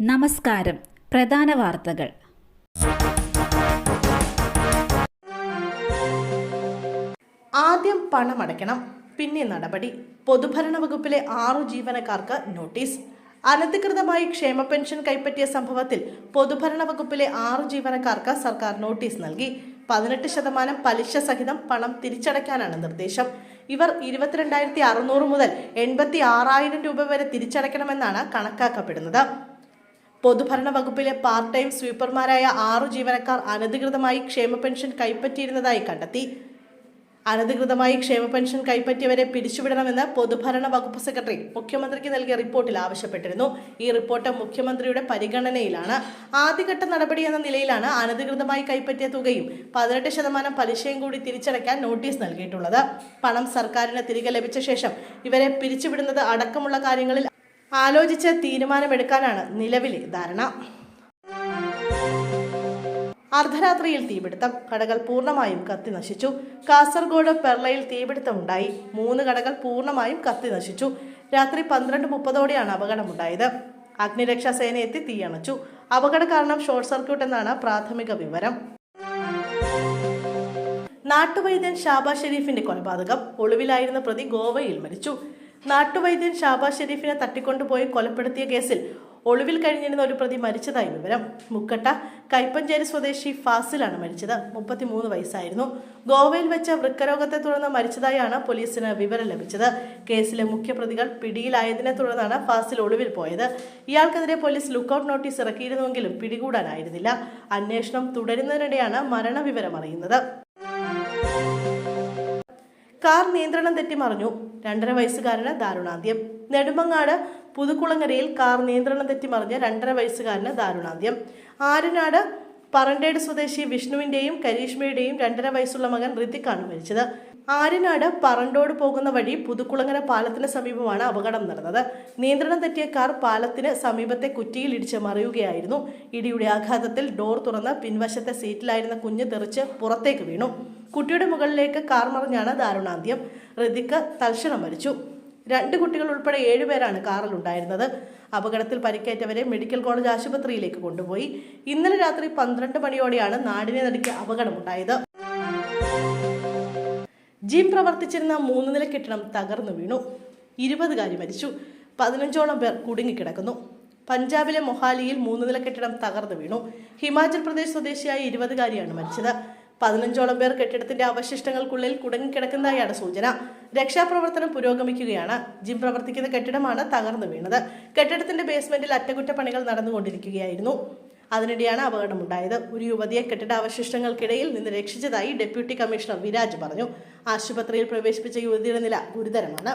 നമസ്കാരം. പ്രധാന വാർത്തകൾ. ആദ്യം പണമടയ്ക്കണം, പിന്നെ നടപടി. പൊതുഭരണ വകുപ്പിലെ 6 ജീവനക്കാർക്ക് നോട്ടീസ്. അനധികൃതമായി ക്ഷേമ പെൻഷൻ കൈപ്പറ്റിയ സംഭവത്തിൽ പൊതുഭരണ വകുപ്പിലെ 6 ജീവനക്കാർക്ക് സർക്കാർ നോട്ടീസ് നൽകി. 18% പലിശ സഹിതം പണം തിരിച്ചടയ്ക്കാനാണ് നിർദ്ദേശം. ഇവർ 22,600 മുതൽ 86,000 രൂപ വരെ തിരിച്ചടയ്ക്കണമെന്നാണ് കണക്കാക്കപ്പെടുന്നത്. പൊതുഭരണ വകുപ്പിലെ പാർട്ട് ടൈം സ്വീപ്പർമാരായ 6 ജീവനക്കാർ അനധികൃതമായി ക്ഷേമ പെൻഷൻ കൈപ്പറ്റിയിരുന്നതായി കണ്ടെത്തി. അനധികൃതമായി ക്ഷേമ പെൻഷൻ കൈപ്പറ്റിയവരെ പിരിച്ചുവിടണമെന്ന് പൊതുഭരണ വകുപ്പ് സെക്രട്ടറി മുഖ്യമന്ത്രിക്ക് നൽകിയ റിപ്പോർട്ടിൽ ആവശ്യപ്പെട്ടിരുന്നു. ഈ റിപ്പോർട്ട് മുഖ്യമന്ത്രിയുടെ പരിഗണനയിലാണ്. ആദ്യഘട്ട നടപടി എന്ന നിലയിലാണ് അനധികൃതമായി കൈപ്പറ്റിയ തുകയും 18% പലിശയും കൂടി തിരിച്ചടയ്ക്കാൻ നോട്ടീസ് നൽകിയിട്ടുള്ളത്. പണം സർക്കാരിന് തിരികെ ലഭിച്ച ശേഷം ഇവരെ പിരിച്ചുവിടുന്നത് അടക്കമുള്ള കാര്യങ്ങളിൽ ആലോചിച്ച് തീരുമാനമെടുക്കാനാണ് നിലവിലെ ധാരണ. അർദ്ധരാത്രിയിൽ തീപിടുത്തം, കടകൾ പൂർണ്ണമായും കത്തി നശിച്ചു. കാസർഗോഡ് പെർളയിൽ തീപിടുത്തമുണ്ടായി. 3 കടകൾ പൂർണ്ണമായും കത്തി നശിച്ചു. രാത്രി 12:30ഓടെയാണ് അപകടമുണ്ടായത്. അഗ്നിരക്ഷാ സേന എത്തി തീയണച്ചു. അപകട കാരണം ഷോർട്ട് സർക്യൂട്ട് എന്നാണ് പ്രാഥമിക വിവരം. നാട്ടുവൈദ്യൻ ഷാബാസ് ഷെരീഫിന്റെ കൊലപാതകം. ഒളിവിലായിരുന്ന പ്രതി ഗോവയിൽ മരിച്ചു. നാട്ടുവൈദ്യൻ ഷാബാസ് ഷെരീഫിനെ തട്ടിക്കൊണ്ടുപോയി കൊലപ്പെടുത്തിയ കേസിൽ ഒളിവിൽ കഴിഞ്ഞിരുന്ന ഒരു പ്രതി മരിച്ചതായി വിവരം. മുക്കട്ട കൈപ്പഞ്ചേരി സ്വദേശി ഫാസിലാണ് മരിച്ചത്. 33 വയസ്സായിരുന്നു. ഗോവയിൽ വെച്ച വൃക്കരോഗത്തെ തുടർന്ന് മരിച്ചതായാണ് പോലീസിന് വിവരം ലഭിച്ചത്. കേസിലെ മുഖ്യപ്രതികൾ പിടിയിലായതിനെ തുടർന്നാണ് ഫാസിൽ ഒളിവിൽ പോയത്. ഇയാൾക്കെതിരെ പോലീസ് ലുക്കൌട്ട് നോട്ടീസ് ഇറക്കിയിരുന്നുവെങ്കിലും പിടികൂടാനായിരുന്നില്ല. അന്വേഷണം തുടരുന്നതിനിടെയാണ് മരണവിവരം അറിയുന്നത്. കാർ നിയന്ത്രണം തെറ്റി മറിഞ്ഞു. 2.5 വയസ്സുകാരന് ദാരുണാന്ത്യം. നെടുമങ്ങാട് പുതുക്കുളങ്ങരയിൽ കാർ നിയന്ത്രണം തെറ്റി മറിഞ്ഞ 2.5 വയസ്സുകാരന് ദാരുണാന്ത്യം. ആര്യനാട് പറണ്ടേട് സ്വദേശി വിഷ്ണുവിന്റെയും കരീഷ്മയുടെയും 2.5 വയസ്സുള്ള മകൻ ഋതിക്കാണ് മരിച്ചത്. ആര്യനാട് പറണ്ടോട് പോകുന്ന വഴി പുതുക്കുളങ്ങര പാലത്തിന് സമീപമാണ് അപകടം നടന്നത്. നിയന്ത്രണം തെറ്റിയ കാർ പാലത്തിന് സമീപത്തെ കുറ്റിയിൽ ഇടിച്ച് മറിയുകയായിരുന്നു. ഇടിയുടെ ആഘാതത്തിൽ ഡോർ തുറന്ന് പിൻവശത്തെ സീറ്റിലായിരുന്ന കുഞ്ഞ് തെറിച്ച് പുറത്തേക്ക് വീണു. കുട്ടിയുടെ മുകളിലേക്ക് കാർ മറിഞ്ഞാണ് ദാരുണാന്ത്യം. ഋതിക്ക് തൽക്ഷണം മരിച്ചു. 2 കുട്ടികൾ ഉൾപ്പെടെ 7 പേരാണ് കാറിലുണ്ടായിരുന്നത്. അപകടത്തിൽ പരിക്കേറ്റവരെ മെഡിക്കൽ കോളേജ് ആശുപത്രിയിലേക്ക് കൊണ്ടുപോയി. ഇന്നലെ രാത്രി 12 മണിയോടെയാണ് നാടിനെ നടുക്കിയ അപകടമുണ്ടായത്. ജിം പ്രവർത്തിച്ചിരുന്ന 3 നില കെട്ടിടം തകർന്നു വീണു. 20കാരി മരിച്ചു. 15ഓളം പേർ കുടുങ്ങിക്കിടക്കുന്നു. പഞ്ചാബിലെ മൊഹാലിയിൽ 3 നില കെട്ടിടം തകർന്നു വീണു. ഹിമാചൽ പ്രദേശ് സ്വദേശിയായ 20കാരിയാണ് മരിച്ചത്. 15ഓളം പേർ കെട്ടിടത്തിന്റെ അവശിഷ്ടങ്ങൾക്കുള്ളിൽ കുടുങ്ങിക്കിടക്കുന്നതായാണ് സൂചന. രക്ഷാപ്രവർത്തനം പുരോഗമിക്കുകയാണ്. ജിം പ്രവർത്തിക്കുന്ന കെട്ടിടമാണ് തകർന്നു വീണത്. കെട്ടിടത്തിന്റെ ബേസ്മെന്റിൽ അറ്റകുറ്റപ്പണികൾ നടന്നുകൊണ്ടിരിക്കുകയായിരുന്നു. അതിനിടെയാണ് അപകടമുണ്ടായത്. ഒരു യുവതിയെ കെട്ടിടാവശിഷ്ടങ്ങൾക്കിടയിൽ നിന്ന് രക്ഷിച്ചതായി ഡെപ്യൂട്ടി കമ്മീഷണർ വിരാജ് പറഞ്ഞു. ആശുപത്രിയിൽ പ്രവേശിപ്പിച്ച യുവതിയുടെ നില ഗുരുതരമാണ്.